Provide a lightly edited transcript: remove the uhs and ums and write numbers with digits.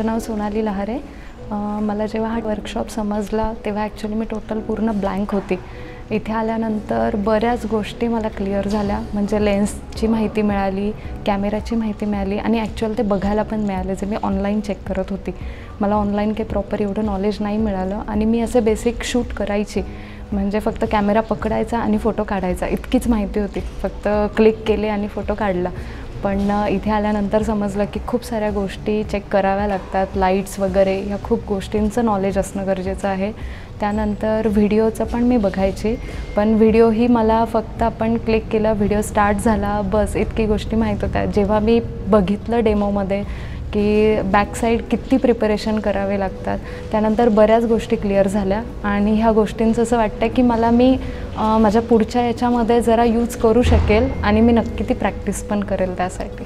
माझं नाव सोनाली लहारे। मला जेव्हा हा वर्कशॉप समजला तेव्हा ॲक्च्युली मी टोटल पूर्ण ब्लँक होती। इथे आल्यानंतर बऱ्याच गोष्टी मला क्लिअर झाल्या, म्हणजे लेन्सची माहिती मिळाली, कॅमेराची माहिती मिळाली आणि ॲक्च्युअल ते बघायला पण मिळाले जे मी ऑनलाईन चेक करत होती। मला ऑनलाईन काही प्रॉपर एवढं नॉलेज नाही मिळालं आणि मी असे बेसिक शूट करायची, म्हणजे फक्त कॅमेरा पकडायचा आणि फोटो काढायचा इतकीच माहिती होती। फक्त क्लिक केले आणि फोटो काढला। पण इथे आल्यानंतर समजलं की खूप साऱ्या गोष्टी चेक कराव्या लागतात, लाईट्स वगैरे या खूप गोष्टींचं नॉलेज असणं गरजेचं आहे। त्यानंतर व्हिडिओचं पण मी बघायची, पण व्हिडिओही मला फक्त आपण क्लिक केलं, व्हिडिओ स्टार्ट झाला, बस इतकी गोष्टी माहीत होत्या। जेव्हा मी बघितलं डेमोमध्ये की बॅक साईड किती प्रिपरेशन करावे लागतात, त्यानंतर बऱ्याच गोष्टी क्लिअर झाल्या आणि ह्या गोष्टींचं असं वाटतं की मला मी माझ्या पुढच्या याच्यामध्ये जरा यूज करू शकेल आणि मी नक्की ती प्रॅक्टिस पण करेल त्यासाठी।